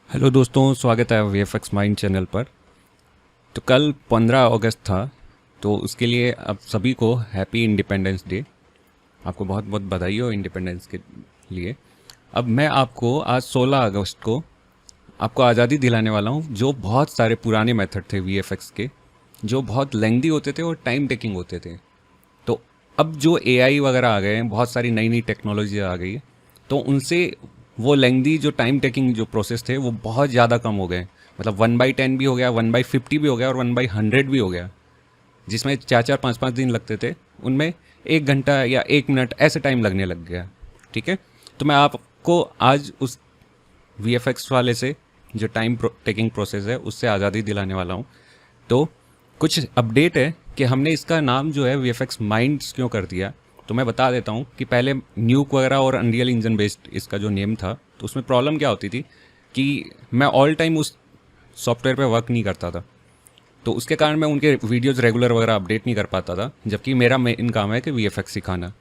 Hello दोस्तों, स्वागत है वीएफएक्स माइंड चैनल पर। तो कल 15 अगस्त था, तो उसके लिए आप सभी को हैप्पी इंडिपेंडेंस डे। आपको बहुत बहुत बधाई हो इंडिपेंडेंस के लिए। अब मैं आपको आज 16 अगस्त को आपको आज़ादी दिलाने वाला हूँ। जो बहुत सारे पुराने मेथड थे वीएफएक्स के, जो बहुत लेंथी होते थे और टाइम टेकिंग होते थे, तो अब जो एआई वगैरह आ गए हैं, बहुत सारी नई नई टेक्नोलॉजी आ गई है, तो उनसे वो लेंदी जो टाइम टेकिंग जो प्रोसेस थे वो बहुत ज़्यादा कम हो गए। मतलब 1/10 भी हो गया, 1/50 भी हो गया और 1/100 भी हो गया। जिसमें 4-4 5-5 दिन लगते थे, उनमें 1 घंटा या 1 मिनट ऐसे टाइम लगने लग गया। ठीक है, तो मैं आपको आज उस वीएफएक्स वाले से जो टाइम टेकिंग प्रोसेस है उससे आज़ादी दिलाने वाला हूँ। तो कुछ अपडेट है कि हमने इसका नाम जो है वीएफएक्स माइंड्स क्यों कर दिया। तो मैं बता देता हूँ कि पहले न्यूक वगैरह और अनरियल इंजन बेस्ड इसका जो नेम था, तो उसमें प्रॉब्लम क्या होती थी कि मैं ऑल टाइम उस सॉफ्टवेयर पे वर्क नहीं करता था। तो उसके कारण मैं उनके वीडियोज़ रेगुलर वगैरह अपडेट नहीं कर पाता था, जबकि मेरा मेन काम है कि वीएफएक्स सिखाना।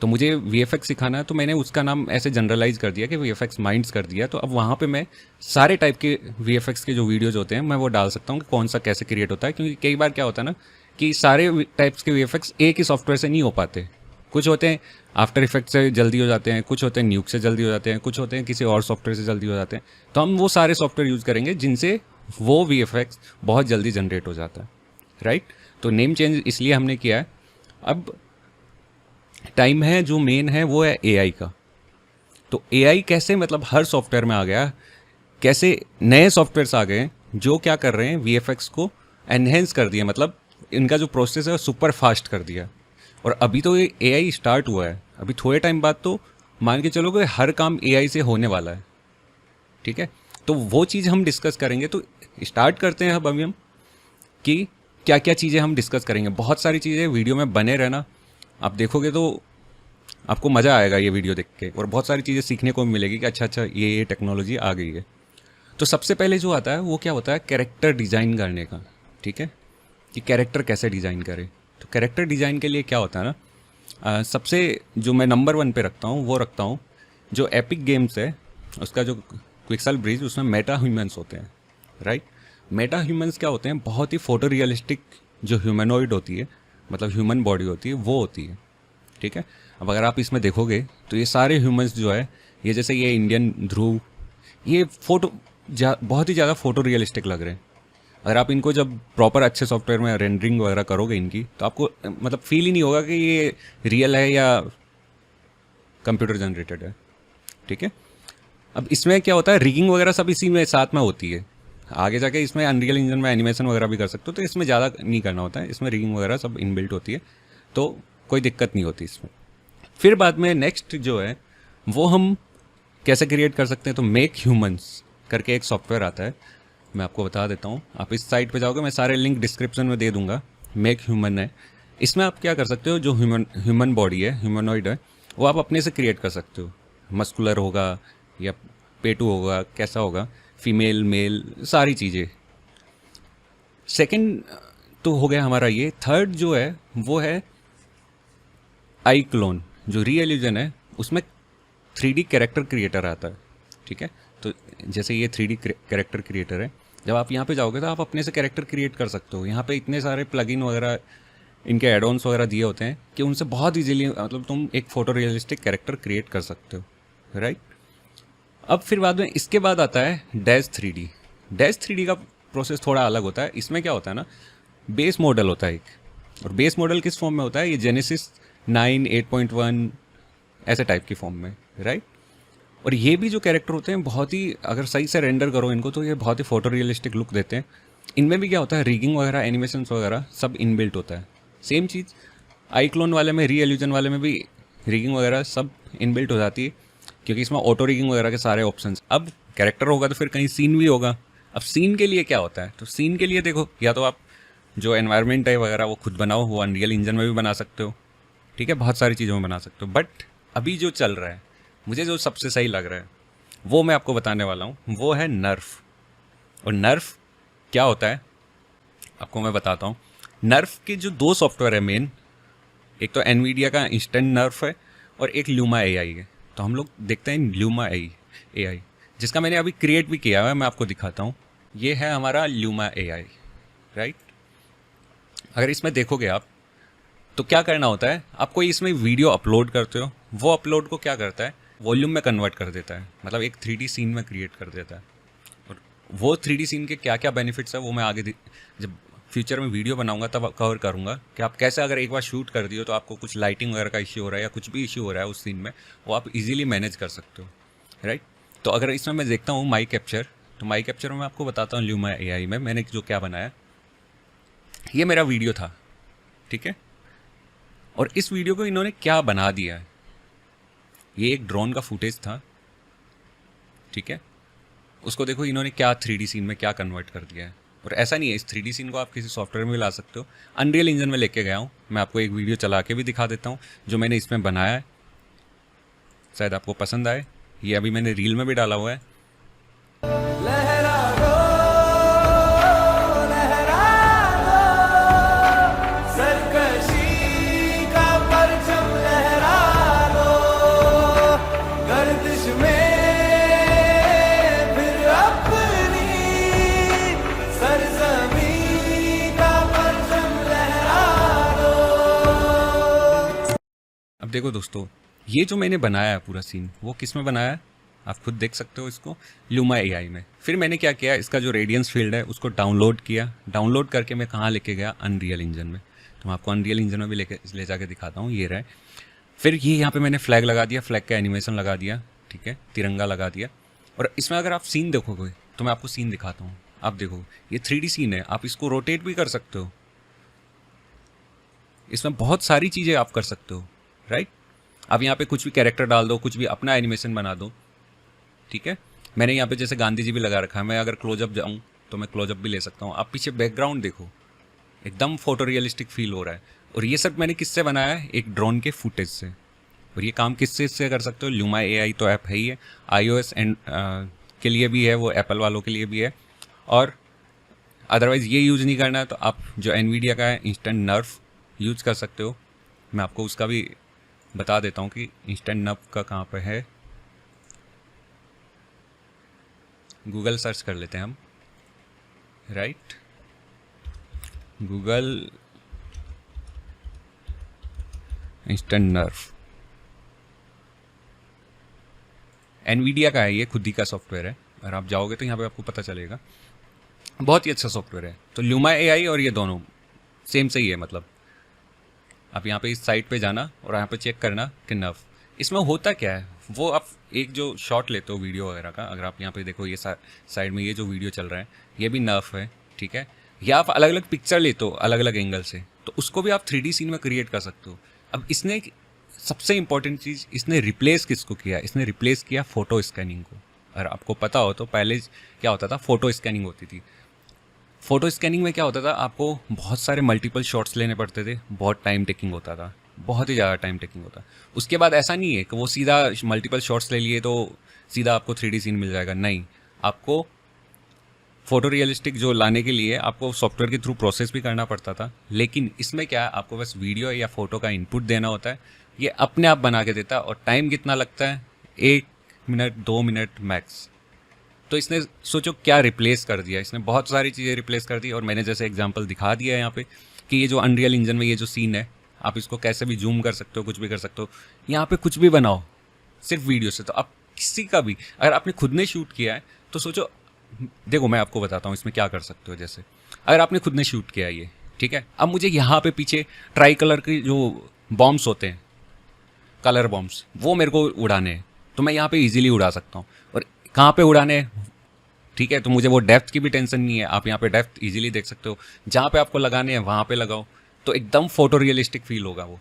तो मुझे वीएफएक्स सिखाना है, तो मैंने उसका नाम ऐसे जनरलाइज कर दिया कि वीएफएक्स माइंड्स कर दिया। तो अब वहाँ पे मैं सारे टाइप के वीएफएक्स के जो वीडियोज़ होते हैं मैं वो डाल सकता हूँ कि कौन सा कैसे क्रिएट होता है। क्योंकि कई बार क्या होता है ना कि सारे टाइप्स के वीएफएक्स एक ही सॉफ्टवेयर से नहीं हो पाते। कुछ होते हैं आफ्टर इफेक्ट से जल्दी हो जाते हैं, कुछ होते हैं न्यूक से जल्दी हो जाते हैं, कुछ होते हैं किसी और सॉफ्टवेयर से जल्दी हो जाते हैं। तो हम वो सारे सॉफ्टवेयर यूज़ करेंगे जिनसे वो वीएफएक्स बहुत जल्दी जनरेट हो जाता है। राइट, तो नेम चेंज इसलिए हमने किया है। अब टाइम है जो मेन है वो है एआई का। तो एआई कैसे मतलब हर सॉफ्टवेयर में आ गया, कैसे नए सॉफ्टवेयर्स आ गए जो क्या कर रहे हैं, वीएफएक्स को एनहेंस कर दिया। मतलब इनका जो प्रोसेस है वो सुपर फास्ट कर दिया। और अभी तो ये एआई स्टार्ट हुआ है, अभी थोड़े टाइम बाद तो मान के चलो कि हर काम एआई से होने वाला है। ठीक है, तो वो चीज़ हम डिस्कस करेंगे। तो स्टार्ट करते हैं अब अभी हम कि क्या क्या चीज़ें हम डिस्कस करेंगे। बहुत सारी चीज़ें, वीडियो में बने रहना। आप देखोगे तो आपको मज़ा आएगा ये वीडियो देख के, और बहुत सारी चीज़ें सीखने को मिलेगी कि अच्छा अच्छा ये टेक्नोलॉजी आ गई है। तो सबसे पहले जो आता है वो क्या होता है, कैरेक्टर डिज़ाइन करने का। ठीक है, कि कैरेक्टर कैसे डिज़ाइन करें। तो कैरेक्टर डिज़ाइन के लिए क्या होता है ना, सबसे जो मैं नंबर 1 पे रखता हूँ वो रखता हूँ जो एपिक गेम्स है उसका जो क्विक्सल ब्रिज, उसमें मेटा ह्यूमंस होते हैं। राइट, मेटा ह्यूमंस क्या होते हैं, बहुत ही फोटो रियलिस्टिक जो ह्यूमनॉइड होती है, मतलब ह्यूमन बॉडी होती है वो होती है। ठीक है, अब अगर आप इसमें देखोगे तो ये सारे ह्यूमंस जो है, ये जैसे ये इंडियन ध्रुव, ये फोटो बहुत ही ज़्यादा फोटो रियलिस्टिक लग रहे हैं। अगर आप इनको जब प्रॉपर अच्छे सॉफ्टवेयर में रेंडरिंग वगैरह करोगे इनकी, तो आपको मतलब फील ही नहीं होगा कि ये रियल है या कंप्यूटर जनरेटेड है। ठीक है, अब इसमें क्या होता है, रिगिंग वगैरह सब इसी में साथ में होती है। आगे जाके इसमें अनरियल इंजन में एनिमेशन वगैरह भी कर सकते हो, तो इसमें ज़्यादा नहीं करना होता है। इसमें रिगिंग वगैरह सब इनबिल्ट होती है, तो कोई दिक्कत नहीं होती इसमें। फिर बाद में नेक्स्ट जो है वो हम कैसे क्रिएट कर सकते हैं, तो मेक ह्यूमंस करके एक सॉफ्टवेयर आता है, मैं आपको बता देता हूँ। आप इस साइट पे जाओगे, मैं सारे लिंक डिस्क्रिप्शन में दे दूंगा। मेक ह्यूमन है, इसमें आप क्या कर सकते हो, जो ह्यूमन बॉडी है, ह्यूमनॉइड है, वो आप अपने से क्रिएट कर सकते हो। मस्कुलर होगा या पेटू होगा, कैसा होगा, फीमेल मेल सारी चीज़ें। सेकंड तो हो गया हमारा ये। थर्ड जो है वो है आई क्लोन। जो रीएलिजन है उसमें 3D कैरेक्टर क्रिएटर आता है। ठीक है, तो जैसे ये 3D कैरेक्टर क्रिएटर है, जब आप यहाँ पे जाओगे तो आप अपने से कैरेक्टर क्रिएट कर सकते हो। यहाँ पे इतने सारे प्लगइन वगैरह, इनके एडॉन्स वगैरह दिए होते हैं कि उनसे बहुत इजीली मतलब तुम एक फ़ोटो रियलिस्टिक कैरेक्टर क्रिएट कर सकते हो। राइट, अब फिर बाद में इसके बाद आता है डैश 3D। डैश 3D का प्रोसेस थोड़ा अलग होता है। इसमें क्या होता है ना, बेस मॉडल होता है एक, और बेस मॉडल किस फॉर्म में होता है, ये जेनेसिस 9 8.1 ऐसे टाइप की फॉर्म में। राइट, और ये भी जो कैरेक्टर होते हैं बहुत ही, अगर सही से रेंडर करो इनको तो ये बहुत ही फोटो रियलिस्टिक लुक देते हैं। इनमें भी क्या होता है, रिगिंग वगैरह, एनिमेशंस वगैरह सब इनबिल्ट होता है। सेम चीज़ आई क्लोन वाले में, री एल्यूजन वाले में भी रिगिंग वगैरह सब इनबिल्ट हो जाती है, क्योंकि इसमें ऑटो रिगिंग वगैरह के सारे ऑप्शंस। अब कैरेक्टर होगा तो फिर कहीं सीन भी होगा। अब सीन के लिए क्या होता है, तो सीन के लिए देखो, या तो आप जो एनवायरनमेंट है वगैरह वो खुद बनाओ, वो अनरियल इंजन में भी बना सकते हो। ठीक है, बहुत सारी चीज़ों में बना सकते हो। बट अभी जो चल रहा है, मुझे जो सबसे सही लग रहा है वो मैं आपको बताने वाला हूँ, वो है नर्फ। और नर्फ क्या होता है आपको मैं बताता हूँ। नर्फ के जो 2 सॉफ्टवेयर है मेन, एक तो एनवीडिया का इंस्टेंट नर्फ है और एक ल्यूमा एआई है। तो हम लोग देखते हैं ल्यूमा एआई। जिसका मैंने अभी क्रिएट भी किया है, मैं आपको दिखाता हूँ। ये है हमारा ल्यूमा AI, राइट। अगर इसमें देखोगे आप तो क्या करना होता है, आप कोई इसमें वीडियो अपलोड करते हो, वो अपलोड को क्या करता है, वॉल्यूम में कन्वर्ट कर देता है, मतलब एक 3D सीन में क्रिएट कर देता है। और वो 3D सीन के क्या क्या बेनिफिट्स है वो मैं आगे जब फ्यूचर में वीडियो बनाऊंगा तब कवर करूंगा कि आप कैसे अगर एक बार शूट कर दियो तो आपको कुछ लाइटिंग वगैरह का इश्यू हो रहा है या कुछ भी इश्यू हो रहा है उस सीन में, वो आप इजीली मैनेज कर सकते हो, राइट। तो अगर इसमें मैं देखता हूँ माई कैप्चर, तो माई कैप्चर में मैं आपको बताता हूँ ल्यूमा AI में मैंने जो क्या बनाया। ये मेरा वीडियो था, ठीक है, और इस वीडियो को इन्होंने क्या बना दिया है, ये एक ड्रोन का फुटेज था, ठीक है, उसको देखो इन्होंने क्या 3D सीन में क्या कन्वर्ट कर दिया है। और ऐसा नहीं है, इस 3D सीन को आप किसी सॉफ्टवेयर में भी ला सकते हो। अनरियल इंजन में लेके गया हूँ, मैं आपको एक वीडियो चला के भी दिखा देता हूँ जो मैंने इसमें बनाया है, शायद आपको पसंद आए। ये अभी मैंने रील में भी डाला हुआ है। अब देखो दोस्तों, ये जो मैंने बनाया है पूरा सीन, वो किस में बनाया है आप खुद देख सकते हो, इसको ल्यूमा AI में। फिर मैंने क्या किया, इसका जो रेडियंस फील्ड है उसको डाउनलोड किया, डाउनलोड करके मैं कहाँ लेके गया, अनरियल इंजन में। तो मैं आपको अनरियल इंजन में भी ले जाके दिखाता हूँ, ये रहा। फिर ये यहाँ पे मैंने फ्लैग लगा दिया, फ्लैग का एनिमेशन लगा दिया, ठीक है, तिरंगा लगा दिया। और इसमें अगर आप सीन देखोगे तो मैं आपको सीन दिखाता हूँ, आप देखो ये 3D सीन है, आप इसको रोटेट भी कर सकते हो, इसमें बहुत सारी चीज़ें आप कर सकते हो, राइट। आप यहाँ पे कुछ भी कैरेक्टर डाल दो, कुछ भी अपना एनिमेशन बना दो, ठीक है। मैंने यहाँ पे जैसे गांधी जी भी लगा रखा है, मैं अगर क्लोजअप जाऊँ तो मैं क्लोजअप भी ले सकता हूँ। आप पीछे बैकग्राउंड देखो, एकदम फोटो रियलिस्टिक फील हो रहा है। और ये सब मैंने किससे बनाया है, एक ड्रोन के फुटेज से। और ये काम किससे कर सकते हो, ल्यूमा AI तो ऐप है ही है, iOS एंड के लिए भी है, वो एप्पल वालों के लिए भी है। और अदरवाइज़ ये यूज़ नहीं करना है तो आप जो NVIDIA का है इंस्टेंट नर्व यूज़ कर सकते हो। मैं आपको उसका भी बता देता हूँ कि इंस्टेंट नर्व का कहाँ पे है। गूगल सर्च कर लेते हैं हम, right, Google instant nerve, NVIDIA का है, ये खुद ही का सॉफ्टवेयर है। अगर आप जाओगे तो यहाँ पे आपको पता चलेगा, बहुत ही अच्छा सॉफ्टवेयर है। तो ल्यूमा AI और ये दोनों सेम से ही है, मतलब आप यहाँ पे इस साइट पे जाना और यहाँ पे चेक करना कि नर्व इसमें होता क्या है। वो आप एक जो शॉट लेते हो वीडियो वगैरह का, अगर आप यहाँ पे देखो ये साइड में ये जो वीडियो चल रहा है ये भी नर्व है, ठीक है। या आप अलग अलग पिक्चर लेते हो अलग अलग एंगल से, तो उसको भी आप 3D सीन में क्रिएट कर सकते हो। अब इसने सबसे इंपॉर्टेंट चीज़, इसने रिप्लेस किसको किया, इसने रिप्लेस किया फ़ोटो स्कैनिंग को। अगर आपको पता हो तो पहले क्या होता था, फ़ोटो स्कैनिंग होती थी। फ़ोटो स्कैनिंग में क्या होता था, आपको बहुत सारे मल्टीपल शॉट्स लेने पड़ते थे, बहुत टाइम टेकिंग होता था, बहुत ही ज़्यादा टाइम टेकिंग होता। उसके बाद ऐसा नहीं है कि वो सीधा मल्टीपल शॉट्स ले लिए तो सीधा आपको 3D सीन मिल जाएगा, नहीं। आपको फ़ोटो रियलिस्टिक जो लाने के लिए आपको सॉफ्टवेयर के थ्रू प्रोसेस भी करना पड़ता था। लेकिन इसमें क्या है, आपको बस वीडियो या फ़ोटो का इनपुट देना होता है, ये अपने आप बना के देता है। और टाइम कितना लगता है, 1 मिनट 2 मिनट मैक्स। तो इसने सोचो क्या रिप्लेस कर दिया, इसने बहुत सारी चीज़ें रिप्लेस कर दी। और मैंने जैसे एग्जांपल दिखा दिया है यहाँ पे कि ये जो अनरियल इंजन में ये जो सीन है, आप इसको कैसे भी जूम कर सकते हो, कुछ भी कर सकते हो। यहाँ पे कुछ भी बनाओ सिर्फ वीडियो से, तो आप किसी का भी, अगर आपने खुद ने शूट किया है तो सोचो, देखो मैं आपको बताता हूँ इसमें क्या कर सकते हो। जैसे अगर आपने खुद ने शूट किया ये, ठीक है, अब मुझे यहाँ पे पीछे ट्राई कलर के जो बॉम्ब्स होते हैं, कलर बॉम्ब्स, वो मेरे को उड़ाने हैं, तो मैं यहाँ पे इजीली उड़ा सकता हूँ। और कहाँ पे उड़ाने हैं, ठीक है, तो मुझे वो डेप्थ की भी टेंशन नहीं है। आप यहाँ पे डेप्थ इजीली देख सकते हो, जहाँ पे आपको लगाने हैं वहाँ पे लगाओ, तो एकदम फोटो रियलिस्टिक फील होगा वो,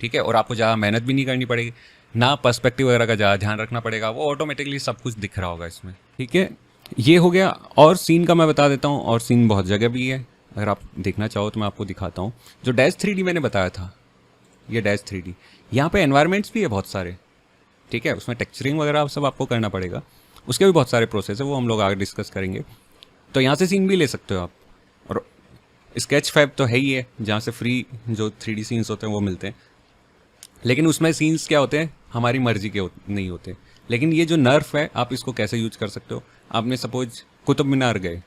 ठीक है। और आपको ज़्यादा मेहनत भी नहीं करनी पड़ेगी, ना पर्सपेक्टिव वगैरह का ज़्यादा ध्यान रखना पड़ेगा, वो ऑटोमेटिकली सब कुछ दिख रहा होगा इसमें, ठीक है। ये हो गया। और सीन का मैं बता देता हूँ, और सीन बहुत जगह भी है, अगर आप देखना चाहो तो मैं आपको दिखाता हूँ। जो डैश 3D मैंने बताया था, ये डैश 3D, यहाँ पे एनवायरनमेंट्स भी है बहुत सारे, ठीक है। उसमें टेक्सचरिंग वगैरह सब आपको करना पड़ेगा, उसके भी बहुत सारे प्रोसेस है, वो हम लोग आगे डिस्कस करेंगे। तो यहाँ से सीन भी ले सकते हो आप। और स्केच फैब तो है ही है, जहाँ से फ्री जो 3D सीन्स होते हैं वो मिलते हैं। लेकिन उसमें सीन्स क्या होते हैं, हमारी मर्जी के नहीं होते। लेकिन ये जो नर्फ है, आप इसको कैसे यूज कर सकते हो। आपने सपोज कुतुब मीनार गए,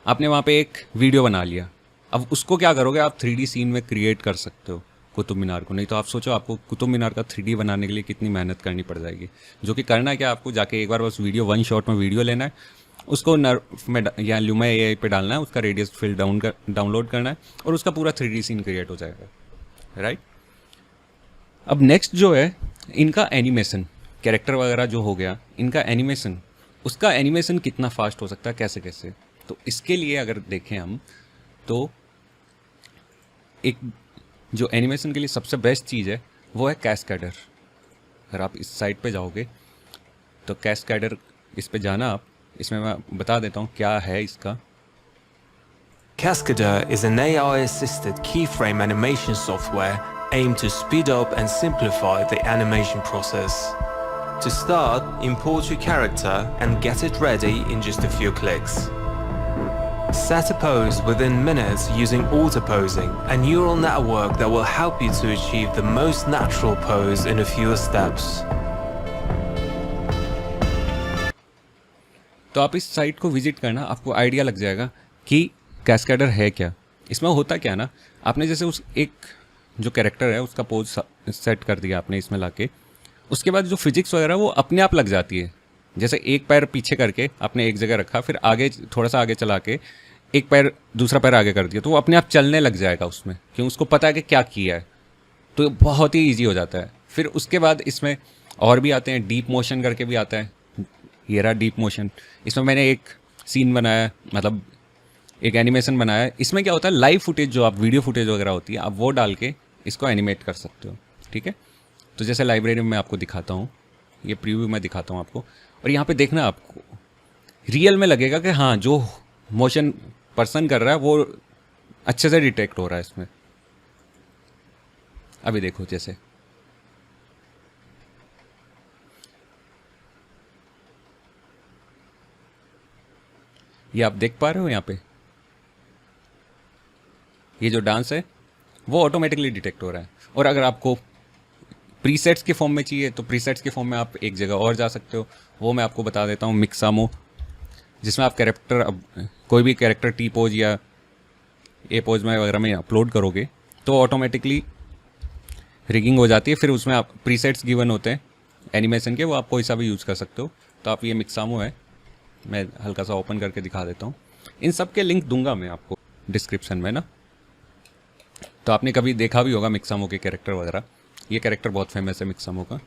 आपने वहाँ पे एक वीडियो बना लिया, अब उसको क्या करोगे, आप 3D सीन में क्रिएट कर सकते हो कुतुब मीनार को। नहीं तो आप सोचो आपको कुतुब मीनार का 3D बनाने के लिए कितनी मेहनत करनी पड़ जाएगी। जो कि करना है क्या, आपको जाके एक बार बस वीडियो 1 शॉट में वीडियो लेना है, उसको नर्फ में या लुमा एआई पे डालना है, उसका रेडियस फील्ड डाउनलोड करना है और उसका पूरा 3D सीन क्रिएट हो जाएगा, राइट। अब नेक्स्ट जो है इनका एनिमेशन, कैरेक्टर वगैरह जो हो गया, इनका एनिमेशन, उसका एनिमेशन कितना फास्ट हो सकता है, कैसे कैसे। तो इसके लिए अगर देखें हम, तो एक जो एनिमेशन के लिए सबसे बेस्ट चीज़ है वो है कैस्केडर। अगर आप इस साइट पे जाओगे तो कैस्केडर, इस पे जाना आप, इसमें मैं बता देता हूँ क्या है इसका। Cascadeur is an AI-assisted keyframe animation software aimed to speed up and simplify the animation process. To start, import your character and get it ready in just a few clicks. Set a pose within minutes using auto-posing, a neural network that will help you to achieve the most natural pose in a few steps. तो आप इस site को visit करना, आपको idea लग जाएगा कि कैस्केडर है क्या। इसमें होता क्या ना, आपने जैसे उस एक जो कैरेक्टर है उसका पोज सेट कर दिया आपने इसमें लाके, उसके बाद जो फिजिक्स वगैरह वो अपने आप लग जाती है। जैसे एक पैर पीछे करके आपने एक जगह रखा, फिर आगे थोड़ा सा आगे चला के एक पैर दूसरा पैर आगे कर दिया, तो वो अपने आप चलने लग जाएगा उसमें, क्यों, उसको पता है कि क्या किया है। तो बहुत ही ईजी हो जाता है। फिर उसके बाद इसमें और भी आते हैं, डीप मोशन करके भी आता है, ये रहा डीप मोशन। इसमें मैंने एक सीन बनाया, मतलब एक एनिमेशन बनाया है। इसमें क्या होता है, लाइव फुटेज जो आप वीडियो फुटेज वगैरह होती है, आप वो डाल के इसको एनिमेट कर सकते हो, ठीक है। तो जैसे लाइब्रेरी में मैं आपको दिखाता हूँ, ये प्रीव्यू में दिखाता हूँ आपको, और यहाँ पे देखना आपको रियल में लगेगा कि हाँ जो मोशन पर्सन कर रहा है वो अच्छे से डिटेक्ट हो रहा है इसमें। अभी देखो, जैसे ये आप देख पा रहे हो, यहाँ पे ये जो डांस है वो ऑटोमेटिकली डिटेक्ट हो रहा है। और अगर आपको प्रीसेट्स के फॉर्म में चाहिए तो प्रीसेट्स के फॉर्म में आप एक जगह और जा सकते हो, वो मैं आपको बता देता हूँ, मिक्सामो, जिसमें आप कैरेक्टर, अब कोई भी कैरेक्टर टी पोज या ए पोज में वगैरह में अपलोड करोगे तो ऑटोमेटिकली रिगिंग हो जाती है। फिर उसमें आप प्रीसेट्स गिवन होते हैं एनिमेशन के, वो आप कोई सा भी यूज़ कर सकते हो। तो आप, ये मिक्सामो है, मैं हल्का सा ओपन करके दिखा देता हूँ। इन सब के लिंक दूंगा मैं आपको डिस्क्रिप्शन में ना, तो आपने कभी देखा भी होगा मिक्सामो के कैरेक्टर वगैरह। ये कैरेक्टर बहुत फेमस है मिक्सामो का,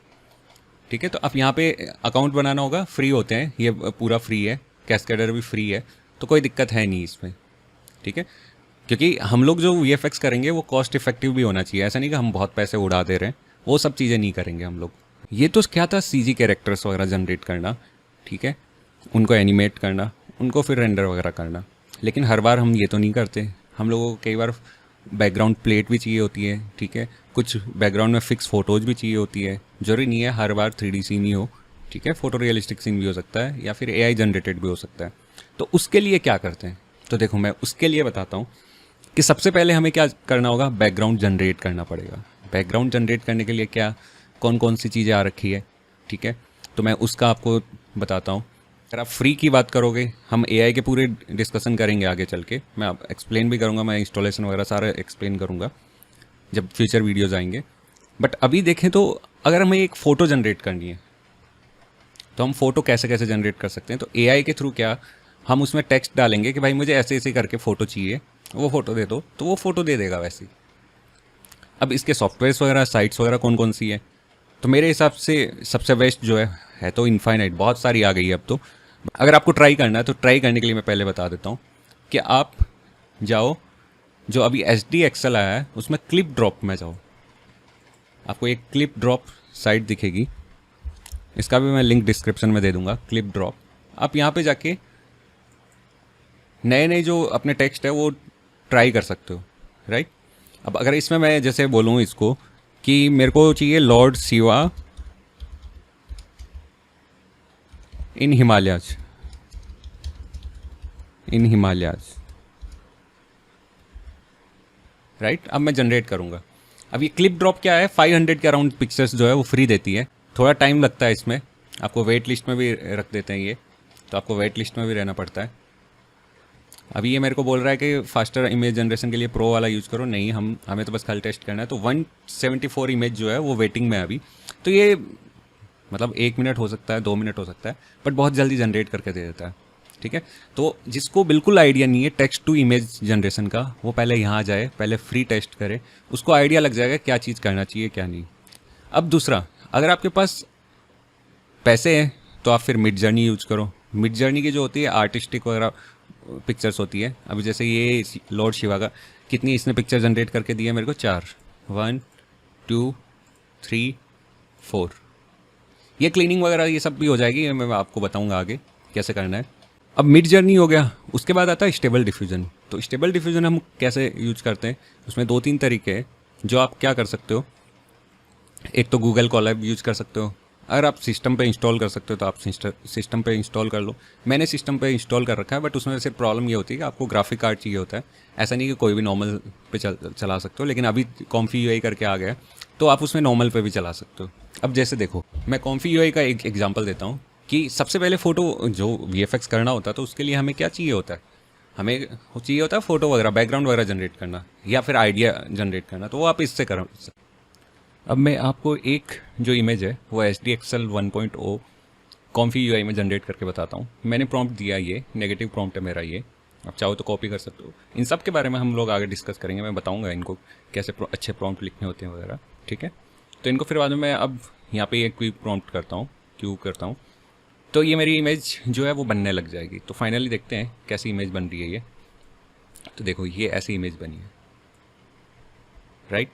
ठीक है। तो आप यहाँ पे अकाउंट बनाना होगा, फ्री होते हैं, ये पूरा फ्री है, कैस्केडर भी फ्री है, तो कोई दिक्कत है नहीं इसमें, ठीक है। क्योंकि हम लोग जो VFX करेंगे वो कॉस्ट इफेक्टिव भी होना चाहिए, ऐसा नहीं कि हम बहुत पैसे उड़ा दे रहे हैं, वो सब चीज़ें नहीं करेंगे हम लोग। ये तो क्या था, CG कैरेक्टर्स वगैरह जनरेट करना, ठीक है, उनको एनिमेट करना, उनको फिर रेंडर वगैरह करना। लेकिन हर बार हम ये तो नहीं करते, हम लोगों को कई बार बैकग्राउंड प्लेट भी चाहिए होती है, ठीक है, कुछ बैकग्राउंड में फिक्स फ़ोटोज़ भी चाहिए होती है। जरूरी नहीं है हर बार 3D सीन ही हो, ठीक है, फ़ोटो रियलिस्टिक सीन भी हो सकता है या फिर AI जनरेटेड भी हो सकता है। तो उसके लिए क्या करते हैं, तो देखो मैं उसके लिए बताता हूँ कि सबसे पहले हमें क्या करना होगा, बैकग्राउंड जनरेट करना पड़ेगा। बैकग्राउंड जनरेट करने के लिए क्या, कौन कौन सी चीज़ें आ रखी है, ठीक है, तो मैं उसका आपको बताता हूँ। अगर आप फ्री की बात करोगे, हम AI के पूरे डिस्कशन करेंगे आगे चल के, मैं आप एक्सप्लेन भी करूँगा, मैं इंस्टॉलेशन वगैरह सारा एक्सप्लेन करूँगा जब फ्यूचर वीडियोज़ आएंगे। बट अभी देखें तो अगर हमें एक फ़ोटो जनरेट करनी है तो हम फ़ोटो कैसे कैसे जनरेट कर सकते हैं। तो AI के थ्रू क्या, हम उसमें टेक्स्ट डालेंगे कि भाई मुझे ऐसे ऐसे करके फ़ोटो चाहिए, वो फ़ोटो दे दो, तो वो फ़ोटो दे देगा वैसे ही। अब इसके सॉफ्टवेयर्स वगैरह, साइट्स वगैरह कौन कौन सी है, तो मेरे हिसाब से सबसे बेस्ट जो है तो इनफाइनाइट, बहुत सारी आ गई है अब तो। अगर आपको ट्राई करना है तो ट्राई करने के लिए मैं पहले बता देता हूँ कि आप जाओ, जो अभी HD एक्सेल आया है उसमें क्लिप ड्रॉप में जाओ, आपको एक क्लिप ड्रॉप साइट दिखेगी, इसका भी मैं लिंक डिस्क्रिप्शन में दे दूंगा। क्लिप ड्रॉप, आप यहाँ पे जाके नए नए जो अपने टेक्स्ट है वो ट्राई कर सकते हो, राइट। अब अगर इसमें मैं जैसे बोलूँ इसको कि मेरे को चाहिए लॉर्ड शिवा इन हिमालयाज, राइट। अब मैं जनरेट करूँगा। अब ये क्लिप ड्रॉप क्या है, 500 के अराउंड पिक्चर्स जो है वो फ्री देती है, थोड़ा टाइम लगता है इसमें, आपको वेट लिस्ट में भी रख देते हैं ये, तो आपको वेट लिस्ट में भी रहना पड़ता है। अभी ये मेरे को बोल रहा है कि फास्टर इमेज जनरेशन के लिए प्रो वाला यूज़ करो, नहीं हमें तो बस खाली टेस्ट करना है। तो 174 इमेज जो है वो वेटिंग में है अभी, तो ये मतलब 1 मिनट हो सकता है, 2 मिनट हो सकता है, बट बहुत जल्दी जनरेट करके दे देता है। ठीक है, तो जिसको बिल्कुल आइडिया नहीं है टेक्स्ट टू इमेज जनरेशन का, वो पहले यहाँ जाए, पहले फ्री टेस्ट करे, उसको आइडिया लग जाएगा क्या चीज़ करना चाहिए क्या नहीं। अब दूसरा, अगर आपके पास पैसे हैं तो आप फिर मिड जर्नी यूज करो। मिड जर्नी की जो होती है आर्टिस्टिक वगैरह पिक्चर्स होती है। अभी जैसे ये लॉर्ड शिवा का कितनी इसने पिक्चर जनरेट करके दी है मेरे को, 4, 1 2 3 4। ये क्लीनिंग वगैरह ये सब भी हो जाएगी, मैं आपको बताऊंगा आगे कैसे करना है। अब मिड जर्नी हो गया, उसके बाद आता है स्टेबल डिफ्यूजन। तो स्टेबल डिफ्यूजन हम कैसे यूज करते हैं, उसमें 2-3 तरीके हैं जो आप क्या कर सकते हो। एक तो गूगल कोलैब यूज कर सकते हो, अगर आप सिस्टम पे इंस्टॉल कर सकते हो तो आप सिस्टम पे इंस्टॉल कर लो। मैंने सिस्टम पे इंस्टॉल कर रखा है, बट उसमें सिर्फ प्रॉब्लम ये होती है कि आपको ग्राफिक कार्ड चाहिए होता है। ऐसा नहीं कि कोई भी नॉर्मल पे चला सकते हो, लेकिन अभी कॉम्फी यूआई करके आ गया तो आप उसमें नॉर्मल पे भी चला सकते हो। अब जैसे देखो, मैं कॉम्फी यूआई का एक एग्जांपल देता हूँ कि सबसे पहले फ़ोटो जो वीएफएक्स करना होता है तो उसके लिए हमें क्या चाहिए होता है, हमें चाहिए होता है फ़ोटो वगैरह, बैकग्राउंड वगैरह जनरेट करना या फिर आइडिया जनरेट करना, तो वो आप इससे करो। अब मैं आपको एक जो इमेज है वो SDXL 1.0 कॉम्फी यूआई में जनरेट करके बताता हूँ। मैंने प्रॉम्प्ट दिया, ये नेगेटिव प्रॉम्प्ट है मेरा, ये आप चाहो तो कॉपी कर सकते हो। इन सब के बारे में हम लोग आगे डिस्कस करेंगे, मैं बताऊँगा इनको कैसे अच्छे प्रॉम्प्ट लिखने होते हैं वगैरह। ठीक है, तो इनको फिर बाद में मैं अब यहाँ पे एक क्यूब प्रॉम्प्ट करता हूँ, तो ये मेरी इमेज जो है वो बनने लग जाएगी। तो फाइनली देखते हैं कैसी इमेज बन रही है ये। तो देखो ये ऐसी इमेज बनी है, राइट।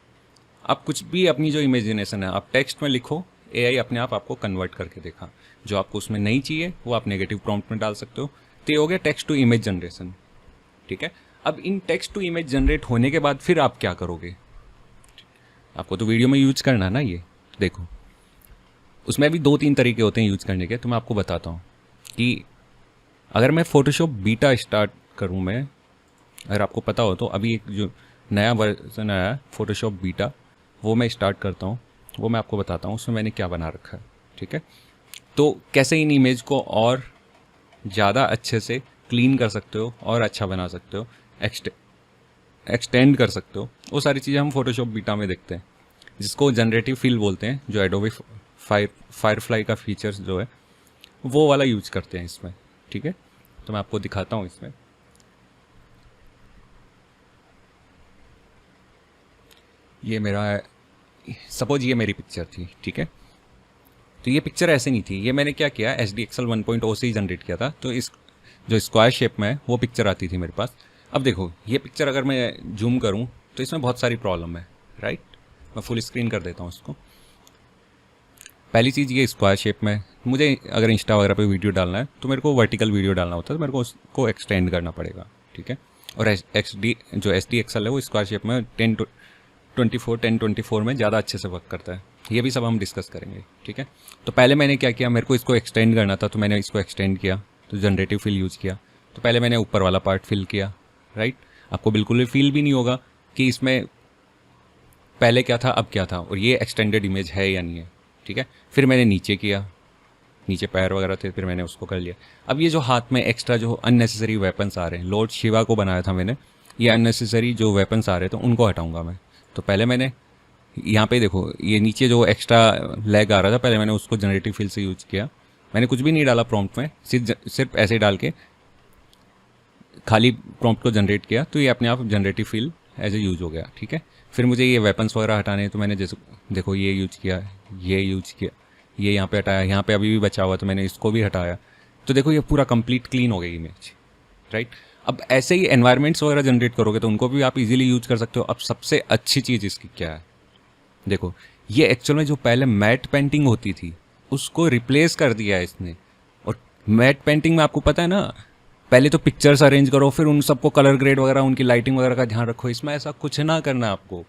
आप कुछ भी अपनी जो इमेजिनेशन है आप टेक्स्ट में लिखो, एआई अपने आप आपको कन्वर्ट करके देखा। जो आपको उसमें नहीं चाहिए वो आप नेगेटिव प्रॉम्प्ट में डाल सकते हो। तो ये हो गया टेक्स्ट टू इमेज जनरेशन। ठीक है, अब इन टेक्स्ट टू इमेज जनरेट होने के बाद फिर आप क्या करोगे, आपको तो वीडियो में यूज करना है ना। ये देखो उसमें भी 2-3 तरीके होते हैं यूज करने के, तो मैं आपको बताता हूँ कि अगर मैं फोटोशॉप बीटा स्टार्ट करूँ, मैं अगर आपको पता हो तो अभी एक जो नया वर्जन आया है फोटोशॉप बीटा, वो मैं स्टार्ट करता हूँ, वो मैं आपको बताता हूँ उसमें मैंने क्या बना रखा है। ठीक है, तो कैसे इन इमेज को और ज़्यादा अच्छे से क्लीन कर सकते हो और अच्छा बना सकते हो, एक्सटेंड कर सकते हो, वो सारी चीज़ें हम फोटोशॉप बीटा में देखते हैं, जिसको जनरेटिव फील बोलते हैं, जो एडोबी फायरफ्लाई का फीचर्स जो है वो वाला यूज करते हैं इसमें। ठीक है, तो मैं आपको दिखाता हूँ इसमें। ये मेरा, सपोज ये मेरी पिक्चर थी। ठीक है, तो ये पिक्चर ऐसे नहीं थी, ये मैंने क्या किया SDXL 1.0 से ही जनरेट किया था। तो इस जो स्क्वायर शेप में है वो पिक्चर आती थी मेरे पास। अब देखो ये पिक्चर अगर मैं जूम करूं तो इसमें बहुत सारी प्रॉब्लम है, राइट। मैं फुल स्क्रीन कर देता हूँ इसको। पहली चीज़ ये स्क्वायर शेप में, मुझे अगर इंस्टा वगैरह पे वीडियो डालना है तो मेरे को वर्टिकल वीडियो डालना होता है, तो मेरे को उसको एक्सटेंड करना पड़ेगा। ठीक है, और जो SDXL है वो स्क्वायर शेप में 1024 में ज़्यादा अच्छे से वर्क करता है। ये भी सब हम डिस्कस करेंगे। ठीक है, तो पहले मैंने क्या किया, मेरे को इसको एक्सटेंड करना था तो मैंने इसको एक्सटेंड किया, तो जनरेटिव फिल यूज़ किया। तो पहले मैंने ऊपर वाला पार्ट फिल किया, राइट। आपको बिल्कुल भी फील भी नहीं होगा कि इसमें पहले क्या था अब क्या था और ये एक्सटेंडेड इमेज है या नहीं है। ठीक है, फिर मैंने नीचे किया, नीचे पैर वगैरह थे, फिर मैंने उसको कर लिया। अब ये जो हाथ में एक्स्ट्रा जो अननेसेसरी वेपन्स आ रहे हैं, लॉर्ड शिवा को बनाया था मैंने, ये अननेसेसरी जो वेपन्स आ रहे थे उनको हटाऊंगा मैं। तो पहले मैंने यहाँ पे देखो ये नीचे जो एक्स्ट्रा लेग आ रहा था, पहले मैंने उसको जनरेटिव फील से यूज किया। मैंने कुछ भी नहीं डाला प्रॉम्प्ट में, सिर्फ ऐसे डाल के खाली प्रॉम्प्ट को जनरेट किया, तो ये अपने आप generative feel as a use हो गया। ठीक है, फिर मुझे ये वेपन्स वगैरह हटाने हैं, तो मैंने जैसे देखो ये यूज किया, ये यूज किया, ये यहाँ पे हटाया, यहाँ पे अभी भी बचा हुआ तो मैंने इसको भी हटाया। तो देखो ये पूरा कंप्लीट क्लीन हो गई इमेज, राइट। अब ऐसे ही एनवायरनमेंट्स वगैरह जनरेट करोगे तो उनको भी आप इजीली यूज कर सकते हो। अब सबसे अच्छी चीज़ इसकी क्या है, देखो ये एक्चुअल में जो पहले मैट पेंटिंग होती थी उसको रिप्लेस कर दिया है इसने। और मैट पेंटिंग में आपको पता है ना, पहले तो पिक्चर्स अरेंज करो, फिर उन सबको कलर ग्रेड वगैरह उनकी लाइटिंग वगैरह का ध्यान रखो। इसमें ऐसा कुछ ना करना आपको।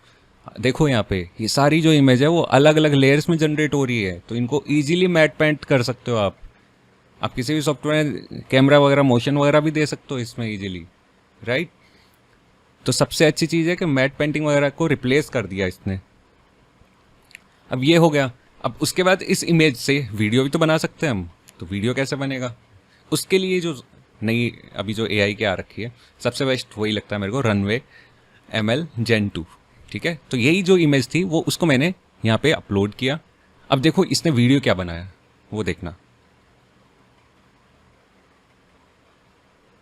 देखो यहाँ पे ये सारी जो इमेज है वो अलग अलग लेयर्स में जनरेट हो रही है, तो इनको ईजिली मैट पेंट कर सकते हो आप किसी भी सॉफ्टवेयर कैमरा वगैरह मोशन वगैरह भी दे सकते हो इसमें इजीली, राइट। तो सबसे अच्छी चीज़ है कि मैट पेंटिंग वगैरह को रिप्लेस कर दिया इसने। अब ये हो गया। अब उसके बाद इस इमेज से वीडियो भी तो बना सकते हैं हम, तो वीडियो कैसे बनेगा? उसके लिए जो नई अभी जो AI के आ रखी है, सबसे बेस्ट वही लगता है मेरे को, रनवे ML Gen 2। ठीक है, तो यही जो इमेज थी वो उसको मैंने यहाँ पे अपलोड किया। अब देखो इसने वीडियो क्या बनाया वो देखना,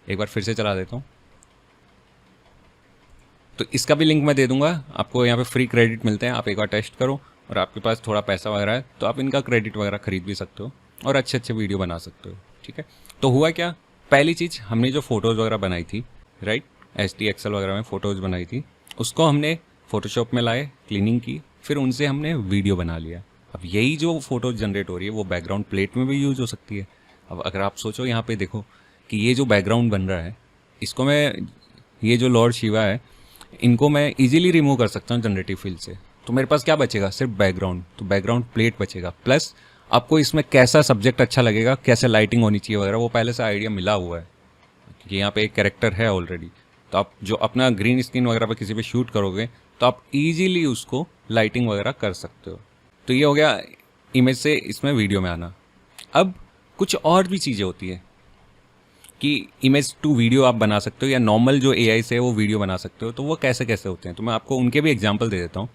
एक बार फिर से चला देता हूँ। तो इसका भी लिंक मैं दे दूंगा आपको, यहाँ पे फ्री क्रेडिट मिलते हैं, आप एक बार टेस्ट करो और आपके पास थोड़ा पैसा वगैरह है तो आप इनका क्रेडिट वगैरह खरीद भी सकते हो और अच्छे अच्छे वीडियो बना सकते हो। ठीक है, तो हुआ क्या, पहली चीज़ हमने जो फ़ोटोज़ वगैरह बनाई थी, राइट, HD Excel वगैरह में फ़ोटोज़ बनाई थी, उसको हमने फोटोशॉप में लाए, क्लीनिंग की, फिर उनसे हमने वीडियो बना लिया। अब यही जो फोटो जनरेट हो रही है वो बैकग्राउंड प्लेट में भी यूज़ हो सकती है। अब अगर आप सोचो यहाँ पे देखो कि ये जो बैकग्राउंड बन रहा है, इसको मैं, ये जो लॉर्ड शिवा है, इनको मैं इजीली रिमूव कर सकता हूँ जनरेटिव फील्ड से। तो मेरे पास क्या बचेगा, सिर्फ बैकग्राउंड, तो बैकग्राउंड प्लेट बचेगा। प्लस आपको इसमें कैसा सब्जेक्ट अच्छा लगेगा, कैसे लाइटिंग होनी चाहिए वगैरह, वो पहले से आइडिया मिला हुआ है कि यहाँ पे एक कैरेक्टर है ऑलरेडी। तो आप जो अपना ग्रीन स्क्रीन वगैरह पे किसी पे शूट करोगे तो आप इजीली उसको लाइटिंग वगैरह कर सकते हो। तो ये हो गया इमेज से इसमें वीडियो में आना। अब कुछ और भी चीज़ें होती है कि इमेज टू वीडियो आप बना सकते हो, या नॉर्मल जो AI से वो वीडियो बना सकते हो। तो वो कैसे कैसे होते हैं, तो मैं आपको उनके भी एग्जांपल दे देता हूँ,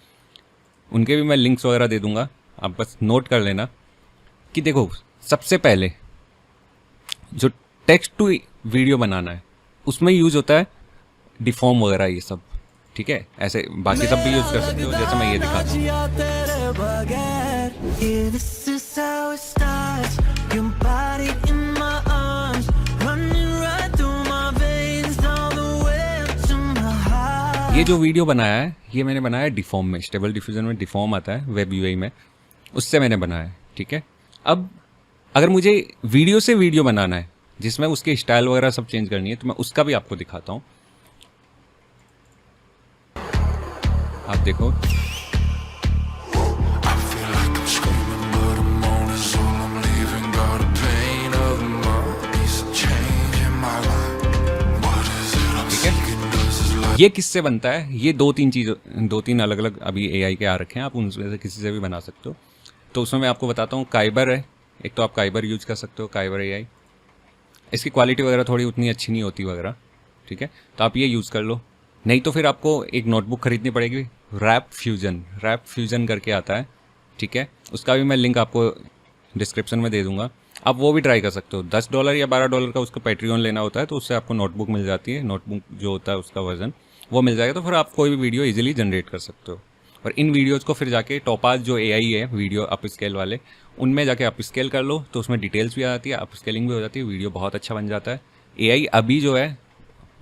उनके भी मैं लिंक्स वगैरह दे दूंगा, आप बस नोट कर लेना। कि देखो सबसे पहले जो टेक्स्ट टू वीडियो बनाना है उसमें यूज होता है डिफॉर्म वगैरह ये सब। ठीक है, ऐसे बाकी सब भी यूज कर सकते हो, जैसे मैं ये दिखाता हूँ। ये जो वीडियो बनाया है ये मैंने बनाया है डिफॉर्म में, स्टेबल डिफ्यूजन में डिफॉर्म आता है वेब UI में, उससे मैंने बनाया है। ठीक है, अब अगर मुझे वीडियो से वीडियो बनाना है जिसमें उसकी स्टाइल वगैरह सब चेंज करनी है, तो मैं उसका भी आपको दिखाता हूँ। आप देखो, ठीक है, ये किससे बनता है, ये दो तीन अलग अलग अभी AI के आ रखे हैं, आप उनमें से किसी से भी बना सकते हो। तो उसमें मैं आपको बताता हूँ, काइबर है एक, तो आप काइबर यूज कर सकते हो, काइबर AI। इसकी क्वालिटी वगैरह थोड़ी उतनी अच्छी नहीं होती वगैरह, ठीक है, तो आप ये यूज़ कर लो। नहीं तो फिर आपको एक नोटबुक खरीदनी पड़ेगी, रैप फ्यूजन करके आता है। ठीक है, उसका भी मैं लिंक आपको डिस्क्रिप्शन में दे दूंगा, आप वो भी ट्राई कर सकते हो। $10 या $12 का उसका पैट्रियन लेना होता है, तो उससे आपको नोटबुक मिल जाती है, नोटबुक जो होता है उसका वर्जन वो मिल जाएगा। तो फिर आप कोई भी वीडियो इजीली जनरेट कर सकते हो। और इन वीडियोज़ को फिर जाके टोपाज जो AI है वीडियो अप स्केल वाले, उनमें जाके अप स्केल कर लो, तो उसमें डिटेल्स भी आ जाती है, अप स्केलिंग भी हो जाती है, वीडियो बहुत अच्छा बन जाता है। AI अभी जो है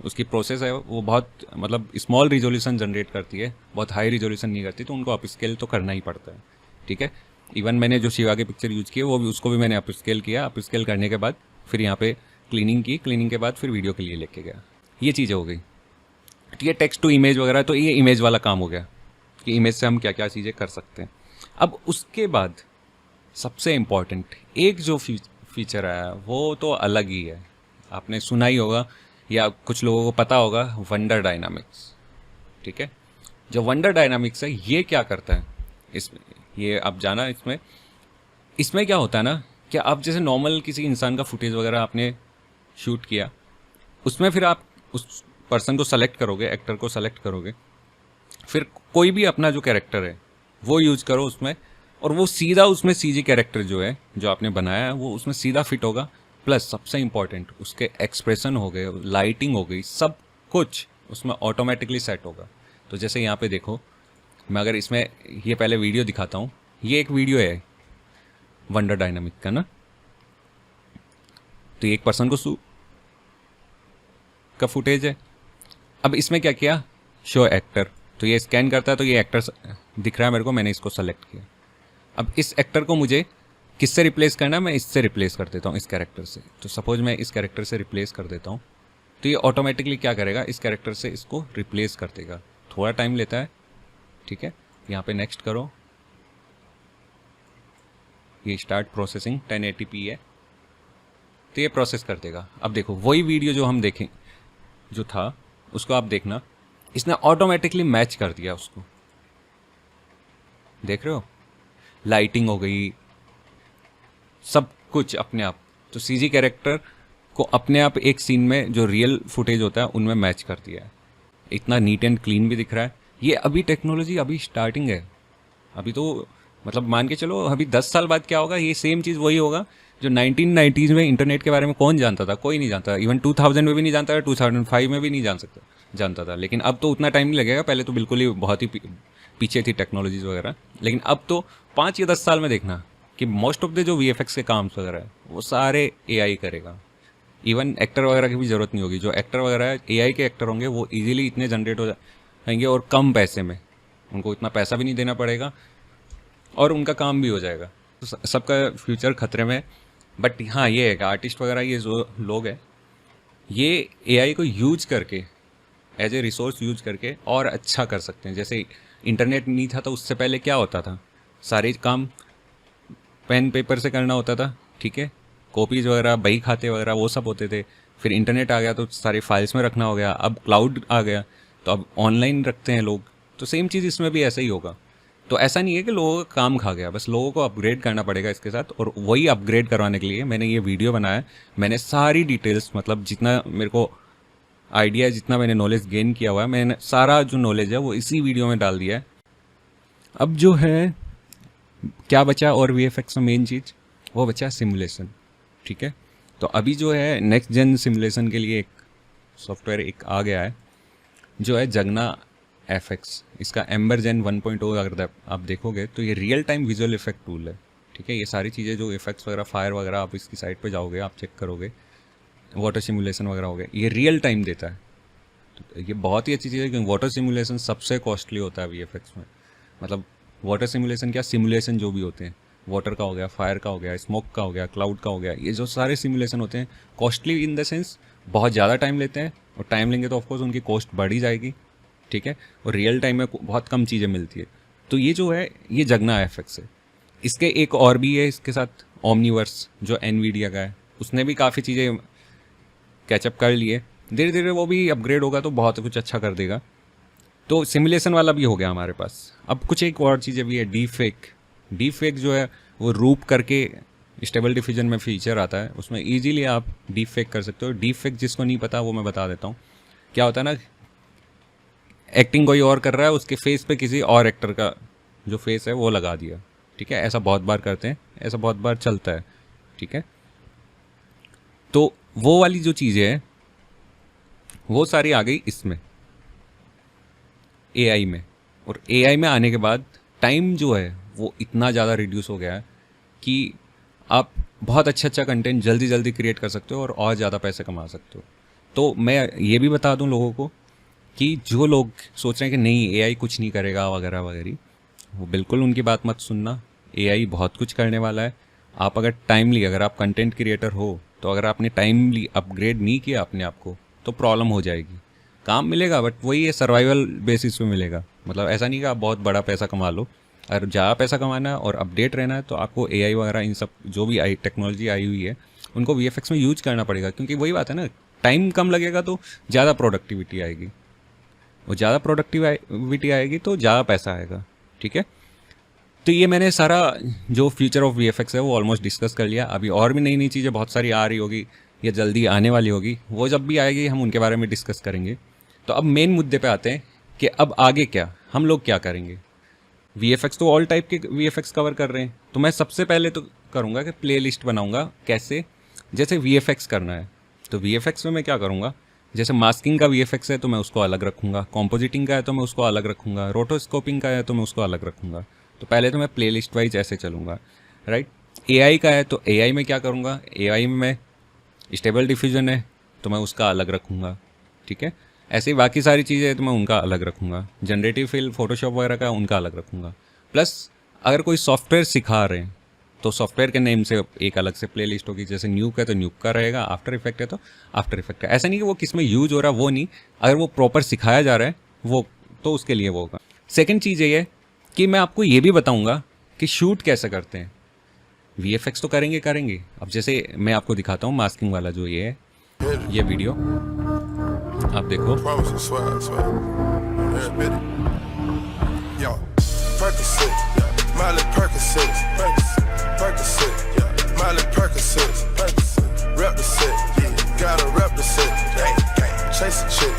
उसकी प्रोसेस है वो बहुत मतलब स्मॉल रिजोल्यूशन जनरेट करती है, बहुत हाई रिजोल्यूशन नहीं करती, तो उनको अप स्केल तो करना ही पड़ता है। ठीक है, इवन मैंने जो शिवा की पिक्चर यूज़ की है वो भी, उसको भी मैंने अप स्केल किया, अप स्केल करने के बाद फिर यहाँ पे क्लीनिंग की, क्लीनिंग के बाद फिर वीडियो के लिए लेके गया। ये चीज़ें हो गई। ठीक है, टेक्स्ट टू इमेज वगैरह, तो ये इमेज वाला काम हो गया कि इमेज से हम क्या क्या चीज़ें कर सकते हैं। अब उसके बाद सबसे इम्पॉर्टेंट एक जो फीचर आया वो तो अलग ही है, आपने सुना ही होगा या कुछ लोगों को पता होगा, वंडर डायनामिक्स। ठीक है, जो वंडर डायनामिक्स है ये क्या करता है, इसमें ये आप जाना, इसमें क्या होता है ना कि आप जैसे नॉर्मल किसी इंसान का फुटेज वगैरह आपने शूट किया, उसमें फिर आप उस पर्सन को सेलेक्ट करोगे, एक्टर को सेलेक्ट करोगे, फिर कोई भी अपना जो कैरेक्टर है वो यूज करो उसमें, और वो सीधा उसमें CG कैरेक्टर जो है जो आपने बनाया है वो उसमें सीधा फिट होगा। प्लस सबसे इंपॉर्टेंट उसके एक्सप्रेशन हो गए, लाइटिंग हो गई, सब कुछ उसमें ऑटोमेटिकली सेट होगा। तो जैसे यहाँ पे देखो, मैं अगर इसमें ये पहले वीडियो दिखाता हूँ, ये एक वीडियो है वंडर डायनामिक का ना, तो एक पर्सन को का फुटेज है। अब इसमें क्या किया, शो एक्टर, तो ये स्कैन करता है, तो ये एक्टर दिख रहा है मेरे को, मैंने इसको सेलेक्ट किया। अब इस एक्टर को मुझे किससे रिप्लेस करना है, मैं इससे रिप्लेस कर देता हूँ, इस कैरेक्टर से। तो सपोज मैं इस कैरेक्टर से रिप्लेस कर देता हूँ, तो ये ऑटोमेटिकली क्या करेगा, इस कैरेक्टर से इसको रिप्लेस कर देगा। थोड़ा टाइम लेता है, ठीक है, यहाँ पे नेक्स्ट करो, ये स्टार्ट प्रोसेसिंग 1080p है, तो ये प्रोसेस कर देगा। अब देखो वही वीडियो जो हम देखें जो था उसको आप देखना, इसने ऑटोमेटिकली मैच कर दिया उसको, देख रहे हो। लाइटिंग हो गई, सब कुछ अपने आप। तो सीजी कैरेक्टर को अपने आप एक सीन में जो रियल फुटेज होता है उनमें मैच कर दिया है। इतना नीट एंड क्लीन भी दिख रहा है। ये अभी टेक्नोलॉजी अभी स्टार्टिंग है, अभी तो मतलब मान के चलो अभी 10 साल बाद क्या होगा, ये सेम चीज़ वही होगा जो 1990s में इंटरनेट के बारे में कौन जानता था, कोई नहीं जानता। इवन 2000 में भी नहीं जानता था, 2005 में भी नहीं जानता था। लेकिन अब तो उतना टाइम नहीं लगेगा, पहले तो बिल्कुल ही बहुत ही पीछे थी टेक्नोलॉजीज वगैरह। लेकिन अब तो 5 या 10 साल में देखना कि मोस्ट ऑफ द जो VFX के काम वगैरह है वो सारे AI करेगा। इवन एक्टर वगैरह की भी ज़रूरत नहीं होगी। जो एक्टर वगैरह है AI के एक्टर होंगे वो इजीली इतने जनरेट हो जाएंगे और कम पैसे में, उनको इतना पैसा भी नहीं देना पड़ेगा और उनका काम भी हो जाएगा। तो सबका फ्यूचर खतरे में। बट हाँ ये है कि आर्टिस्ट वगैरह ये जो लोग हैं ये AI को यूज करके एज ए रिसोर्स यूज करके और अच्छा कर सकते हैं। जैसे इंटरनेट नहीं था तो उससे पहले क्या होता था, सारे काम पेन पेपर से करना होता था, ठीक है, कॉपीज वगैरह बही खाते वगैरह वो सब होते थे। फिर इंटरनेट आ गया तो सारे फाइल्स में रखना हो गया। अब क्लाउड आ गया तो अब ऑनलाइन रखते हैं लोग। तो सेम चीज़ इसमें भी ऐसा ही होगा। तो ऐसा नहीं है कि लोगों का काम खा गया, बस लोगों को अपग्रेड करना पड़ेगा इसके साथ। और वही अपग्रेड करवाने के लिए मैंने ये वीडियो बनाया है। मैंने सारी डिटेल्स, मतलब जितना मेरे को आइडिया है, जितना मैंने नॉलेज गेन किया हुआ है, मैंने सारा जो नॉलेज है वो इसी वीडियो में डाल दिया है। अब जो है क्या बचा और VFX में मेन चीज़ वो बचा सिमुलेशन, ठीक है। तो अभी जो है नेक्स्ट जेन सिमुलेशन के लिए एक सॉफ्टवेयर एक आ गया है जो है जगना FX। इसका एम्बर जेन 1.0 अगर आप देखोगे तो ये real time visual effect tool है, ठीक है। ये सारी चीज़ें जो इफेक्ट्स वगैरह फायर वगैरह आप इसकी साइट पे जाओगे, आप चेक करोगे, वाटर सिमुलेशन वगैरह हो गया, ये रियल टाइम देता है। तो ये बहुत ही अच्छी चीज़ है क्योंकि वाटर सिमुलेशन सबसे कॉस्टली होता है VFX में। मतलब वाटर सिमुलेशन क्या, सिमुलेशन जो भी होते हैं, वाटर का हो गया, फायर का हो गया, स्मोक का हो गया, क्लाउड का हो गया, ये जो सारे सिमुलेशन होते हैं कॉस्टली इन द सेंस बहुत ज़्यादा टाइम लेते हैं। और टाइम लेंगे तो ऑफकोर्स उनकी कॉस्ट बढ़ ही जाएगी, ठीक है। और रियल टाइम में बहुत कम चीज़ें मिलती है। तो ये जो है ये जगना FX है। इसके एक और भी है इसके साथ, ओमनीवर्स जो NVIDIA का है, उसने भी काफ़ी चीज़ें कैचअप कर लिए। धीरे धीरे वो भी अपग्रेड होगा तो बहुत कुछ अच्छा कर देगा। तो सिमुलेशन वाला भी हो गया हमारे पास। अब कुछ एक और चीज़ें भी है, डीप फेक जो है वो रूप करके स्टेबल डिफ्यूजन में फीचर आता है, उसमें इजीली आप डीप फेक कर सकते हो। डीप फेक जिसको नहीं पता वो मैं बता देता हूँ। क्या होता है ना, एक्टिंग कोई और कर रहा है, उसके फेस पे किसी और एक्टर का जो फेस है वो लगा दिया, ठीक है। ऐसा बहुत बार करते हैं, ऐसा बहुत बार चलता है, ठीक है। तो वो वाली जो चीज़ें हैं वो सारी आ गई इसमें AI में। और AI में आने के बाद टाइम जो है वो इतना ज़्यादा रिड्यूस हो गया है कि आप बहुत अच्छा कंटेंट जल्दी जल्दी क्रिएट कर सकते हो और ज़्यादा पैसे कमा सकते हो। तो मैं ये भी बता दूं लोगों को कि जो लोग सोच रहे हैं कि नहीं AI कुछ नहीं करेगा वगैरह वगैरह, वो बिल्कुल उनकी बात मत सुनना। AI बहुत कुछ करने वाला है। आप अगर टाइमली, अगर आप कंटेंट क्रिएटर हो तो अगर आपने टाइमली अपग्रेड नहीं किया अपने आप को तो प्रॉब्लम हो जाएगी। काम मिलेगा बट वही है, सर्वाइवल बेसिस पे मिलेगा। मतलब ऐसा नहीं कि आप बहुत बड़ा पैसा कमा लो। अगर ज़्यादा पैसा कमाना है और अपडेट रहना है तो आपको AI वगैरह इन सब जो भी टेक्नोलॉजी आई हुई है उनको VFX में यूज करना पड़ेगा। क्योंकि वही बात है ना, टाइम कम लगेगा तो ज़्यादा प्रोडक्टिविटी आएगी, और ज़्यादा प्रोडक्टिविटी आएगी तो ज़्यादा पैसा आएगा, ठीक है। तो ये मैंने सारा जो फ्यूचर ऑफ VFX है वो ऑलमोस्ट डिस्कस कर लिया। अभी और भी नई नई चीज़ें बहुत सारी आ रही होगी या जल्दी आने वाली होगी, वो जब भी आएगी हम उनके बारे में डिस्कस करेंगे। तो अब मेन मुद्दे पे आते हैं कि अब आगे क्या, हम लोग क्या करेंगे। VFX तो ऑल टाइप के VFX कवर कर रहे हैं, तो मैं सबसे पहले तो करूँगा कि प्ले लिस्ट बनाऊँगा। कैसे, जैसे VFX करना है तो VFX में मैं क्या करूँगा, जैसे मास्किंग का VFX है तो मैं उसको अलग रखूँगा, कॉम्पोजिटिंग का है तो मैं उसको अलग रखूँगा, रोटोस्कोपिंग का है तो मैं उसको अलग रखूँगा। तो पहले तो मैं प्ले लिस्ट वाइज ऐसे चलूँगा, राइट। AI का है तो AI में क्या करूँगा, AI में मैं स्टेबल डिफ्यूजन है तो मैं उसका अलग रखूँगा, ठीक है। ऐसे ही बाकी सारी चीज़ें हैं तो मैं उनका अलग रखूँगा। जनरेटिव फिल, फोटोशॉप वगैरह का उनका अलग रखूँगा। प्लस अगर कोई सॉफ्टवेयर सिखा रहे हैं तो सॉफ्टवेयर के नेम से एक अलग से प्ले लिस्ट होगी। जैसे न्यूक है तो न्यूक का रहेगा, आफ्टर इफेक्ट है तो आफ्टर इफेक्ट का। ऐसा नहीं कि वो किस में यूज हो रहा है वो नहीं, अगर वो प्रॉपर सिखाया जा रहा है वो तो उसके लिए वो होगा। सेकेंड चीज़ ये है कि मैं आपको ये भी बताऊँगा कि शूट कैसे करते हैं। VFX तो करेंगे। अब जैसे मैं आपको दिखाता हूँ मास्किंग वाला जो ये है, ये वीडियो आप देखो। Miley Percocet, Percocet, yeah. Miley Percocet, rep the set, yeah. Gotta rep the set, chase a chick,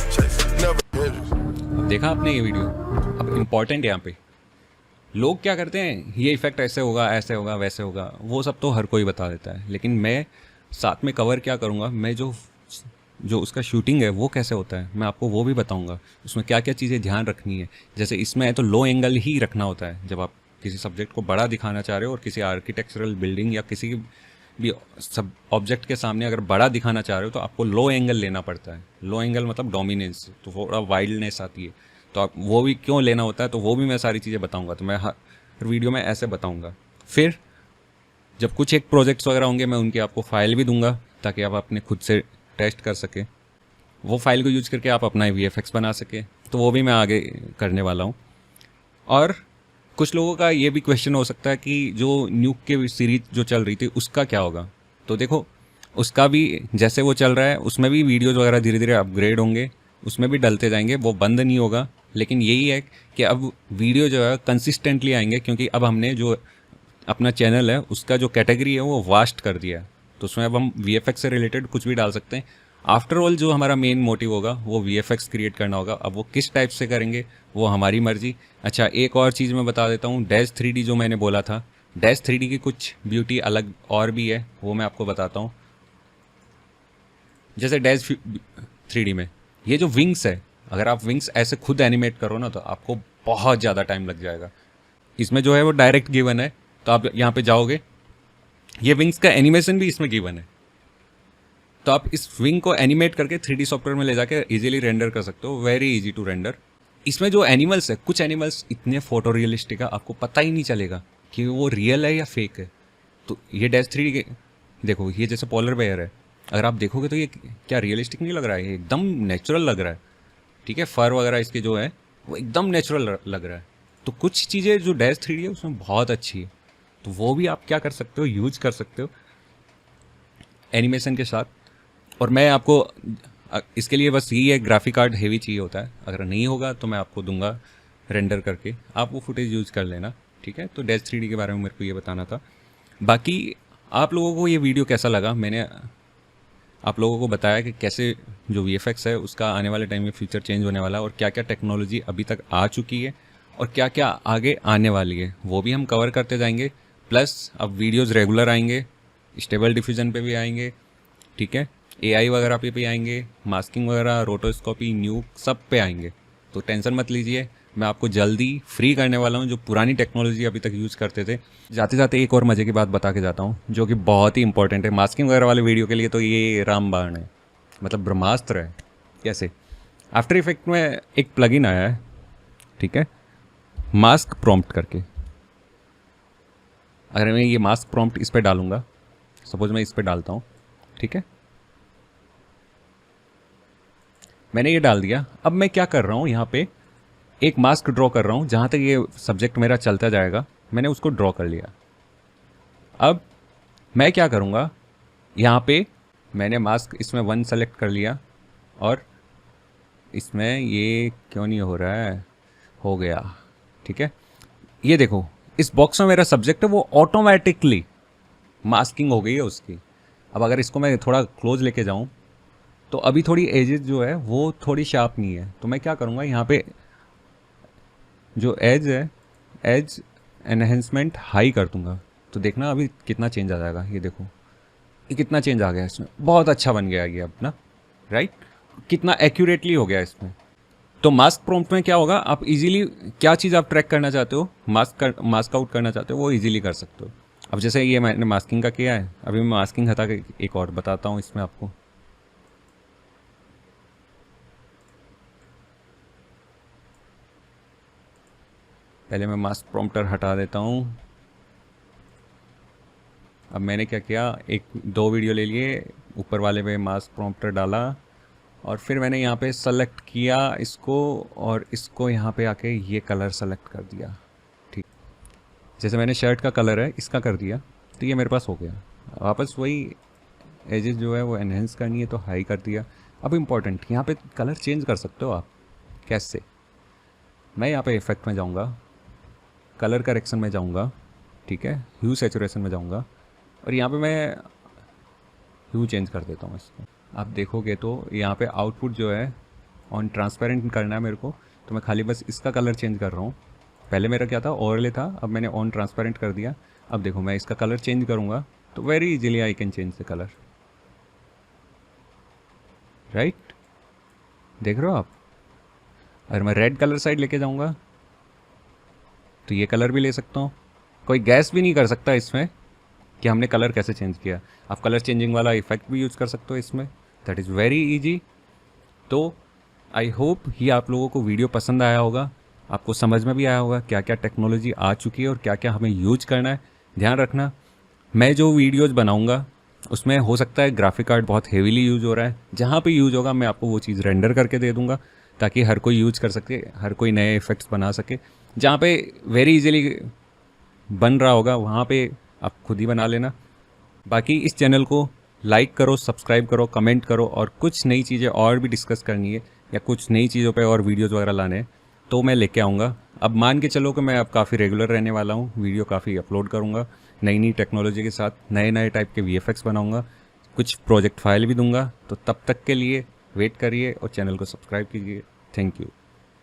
never hit it. अब देखा आपने ये वीडियो, अब इम्पॉर्टेंट यहाँ पे लोग क्या करते हैं, ये इफेक्ट ऐसे होगा, ऐसे होगा, वैसे होगा, वो सब तो हर कोई बता देता है, लेकिन मैं साथ में कवर क्या करूँगा, मैं जो उसका शूटिंग है वो कैसे होता है मैं आपको वो भी बताऊंगा, उसमें क्या क्या चीज़ें ध्यान रखनी है। जैसे इसमें है तो लो एंगल ही रखना होता है, जब आप किसी सब्जेक्ट को बड़ा दिखाना चाह रहे हो और किसी आर्किटेक्चरल बिल्डिंग या किसी भी सब ऑब्जेक्ट के सामने अगर बड़ा दिखाना चाह रहे हो तो आपको लो एंगल लेना पड़ता है। लो एंगल मतलब डोमिनेंस, तो थोड़ा वाइल्डनेस आती है, तो आप वो भी क्यों लेना होता है, तो वो भी मैं सारी चीज़ें बताऊँगा, तो मैं हर वीडियो में ऐसे बताऊँगा। फिर जब कुछ एक प्रोजेक्ट्स वगैरह होंगे मैं उनकी आपको फाइल भी दूंगा ताकि आप अपने खुद से टेस्ट कर सके, वो फाइल को यूज करके आप अपना VFX बना सके, तो वो भी मैं आगे करने वाला हूँ। और कुछ लोगों का ये भी क्वेश्चन हो सकता है कि जो न्यूक के सीरीज जो चल रही थी उसका क्या होगा, तो देखो उसका भी जैसे वो चल रहा है उसमें भी वीडियोज़ वगैरह धीरे धीरे अपग्रेड होंगे, उसमें भी डलते जाएंगे, वो बंद नहीं होगा। लेकिन यही है कि अब वीडियो जो है कंसिस्टेंटली आएंगे, क्योंकि अब हमने जो अपना चैनल है उसका जो कैटेगरी है वो वास्ट कर दिया है, तो उसमें अब हम VFX से रिलेटेड कुछ भी डाल सकते हैं। आफ्टर ऑल जो हमारा मेन मोटिव होगा वो VFX क्रिएट करना होगा। अब वो किस टाइप से करेंगे वो हमारी मर्जी। अच्छा, एक और चीज़ मैं बता देता हूँ, डैश 3D जो मैंने बोला था, डैश 3D की कुछ ब्यूटी अलग और भी है, वो मैं आपको बताता हूँ। जैसे डैश 3D में ये जो विंग्स है, अगर आप विंग्स ऐसे खुद एनिमेट करो ना तो आपको बहुत ज़्यादा टाइम लग जाएगा। इसमें जो है वो डायरेक्ट गिवन है, तो आप यहाँ पे जाओगे, ये विंग्स का एनिमेशन भी इसमें गिवन है, तो आप इस विंग को एनिमेट करके 3D सॉफ्टवेयर में ले जाके इजीली रेंडर कर सकते हो, वेरी इजी टू रेंडर। इसमें जो एनिमल्स है, कुछ एनिमल्स इतने फोटो रियलिस्टिक है आपको पता ही नहीं चलेगा कि वो रियल है या फेक है। तो ये डैश 3D के देखो, ये जैसे पोलर बेयर है, अगर आप देखोगे तो ये क्या रियलिस्टिक नहीं लग रहा है, ये एकदम नेचुरल लग रहा है, ठीक है, फर वगैरह इसके जो है वो एकदम नेचुरल लग रहा है। तो कुछ चीज़ें जो डैश 3D है उसमें बहुत अच्छी है, तो वो भी आप क्या कर सकते हो, यूज कर सकते हो एनिमेशन के साथ। और मैं आपको इसके लिए बस यही है, ग्राफिक कार्ड हेवी चाहिए होता है, अगर नहीं होगा तो मैं आपको दूंगा रेंडर करके, आप वो फुटेज यूज कर लेना, ठीक है। तो डैश 3D के बारे में मेरे को ये बताना था। बाकी आप लोगों को ये वीडियो कैसा लगा, मैंने आप लोगों को बताया कि कैसे जो VFX है उसका आने वाले टाइम में फ्यूचर चेंज होने वाला है, और क्या क्या टेक्नोलॉजी अभी तक आ चुकी है और क्या क्या आगे आने वाली है, वो भी हम कवर करते जाएंगे। प्लस अब वीडियोस रेगुलर आएंगे, स्टेबल डिफ्यूजन पे भी आएंगे, ठीक है, AI वगैरह पे भी आएंगे, मास्किंग वगैरह, रोटोस्कोपी, न्यूक सब पे आएंगे, तो टेंशन मत लीजिए, मैं आपको जल्दी फ्री करने वाला हूँ जो पुरानी टेक्नोलॉजी अभी तक यूज़ करते थे। जाते जाते एक और मज़े की बात बता के जाता हूँ जो कि बहुत ही इंपॉर्टेंट है मास्किंग वगैरह वाले वीडियो के लिए, तो ये रामबाण है, मतलब ब्रह्मास्त्र है। कैसे, आफ्टर इफेक्ट में एक प्लगइन आया है, ठीक है, मास्क प्रॉम्प्ट करके। अगर मैं ये मास्क प्रॉम्प्ट इस पर डालूंगा, सपोज मैं इस पर डालता हूँ, ठीक है, मैंने ये डाल दिया। अब मैं क्या कर रहा हूँ, यहाँ पे एक मास्क ड्रॉ कर रहा हूँ, जहाँ तक ये सब्जेक्ट मेरा चलता जाएगा मैंने उसको ड्रॉ कर लिया। अब मैं क्या करूँगा, यहाँ पे मैंने मास्क इसमें 1 सेलेक्ट कर लिया, और इसमें ये क्यों नहीं हो रहा है, हो गया, ठीक है। ये देखो इस बॉक्स में मेरा सब्जेक्ट है, वो ऑटोमेटिकली मास्किंग हो गई है उसकी। अब अगर इसको मैं थोड़ा क्लोज लेके जाऊँ तो अभी थोड़ी एजेस जो है वो थोड़ी शार्प नहीं है, तो मैं क्या करूँगा, यहाँ पे जो एज है, एज एनहेंसमेंट हाई कर दूँगा, तो देखना अभी कितना चेंज आ जाएगा। ये देखो ये कितना चेंज आ गया इसमें, बहुत अच्छा बन गया ये अपना, राइट, कितना एक्यूरेटली हो गया इसमें। तो मास्क प्रॉम्प्ट में क्या होगा, आप इजीली क्या चीज़ आप ट्रैक करना चाहते हो, मास्क आउट करना चाहते हो, वो इजीली कर सकते हो। अब जैसे ये मैंने मास्किंग का किया है, अभी मैं मास्किंग हटा के एक और बताता हूँ इसमें आपको। पहले मैं मास्क प्रॉम्प्टर हटा देता हूँ। अब मैंने क्या किया, 1-2 वीडियो ले लिए, ऊपर वाले पे मास्क प्रॉम्प्टर डाला, और फिर मैंने यहाँ पे सेलेक्ट किया इसको, और इसको यहाँ पे आके ये कलर सेलेक्ट कर दिया, ठीक, जैसे मैंने शर्ट का कलर है इसका कर दिया, तो ये मेरे पास हो गया। वापस वही एजेस जो है वो एनहेंस करनी है तो हाई कर दिया। अब इम्पॉर्टेंट, यहाँ पे कलर चेंज कर सकते हो आप, कैसे, मैं यहाँ पे इफेक्ट में जाऊँगा, कलर करेक्शन में जाऊंगा, ठीक है, ह्यू सैचुरेशन में जाऊंगा और यहाँ पे मैं ह्यू चेंज कर देता हूँ इसको। आप देखोगे तो यहाँ पे आउटपुट जो है ऑन ट्रांसपेरेंट करना है मेरे को, तो मैं खाली बस इसका कलर चेंज कर रहा हूँ। पहले मेरा क्या था, ओवरले था, अब मैंने ऑन ट्रांसपेरेंट कर दिया। अब देखो मैं इसका कलर चेंज करूँगा तो very easily I can change the colour, right, देख रहे हो आप। अगर मैं रेड कलर साइड लेके जाऊँगा तो ये कलर भी ले सकता हूँ, कोई गैस भी नहीं कर सकता इसमें कि हमने कलर कैसे चेंज किया। आप कलर चेंजिंग वाला इफेक्ट भी यूज़ कर सकते हो इसमें, दैट इज़ वेरी इजी। तो आई होप ये आप लोगों को वीडियो पसंद आया होगा, आपको समझ में भी आया होगा क्या क्या टेक्नोलॉजी आ चुकी है और क्या क्या हमें यूज करना है। ध्यान रखना, मैं जो वीडियोज़ बनाऊँगा उसमें हो सकता है ग्राफिक कार्ड बहुत हेवीली यूज़ हो रहा है, जहाँ पे यूज़ होगा मैं आपको वो चीज़ रेंडर करके दे दूँगा ताकि हर कोई यूज़ कर सके, हर कोई नए इफ़ेक्ट्स बना सके। जहाँ पे वेरी इजीली बन रहा होगा वहाँ पे आप खुद ही बना लेना। बाकी इस चैनल को लाइक करो, सब्सक्राइब करो, कमेंट करो, और कुछ नई चीज़ें और भी डिस्कस करनी है या कुछ नई चीज़ों पे और वीडियोज़ वगैरह लाने हैं तो मैं लेके आऊँगा। अब मान के चलो कि मैं अब काफ़ी रेगुलर रहने वाला हूँ, वीडियो काफ़ी अपलोड करूँगा, नई नई टेक्नोलॉजी के साथ नए नए टाइप के VFX बनाऊँगा, कुछ प्रोजेक्ट फाइल भी दूंगा। तो तब तक के लिए वेट करिए और चैनल को सब्सक्राइब कीजिए। Thank you.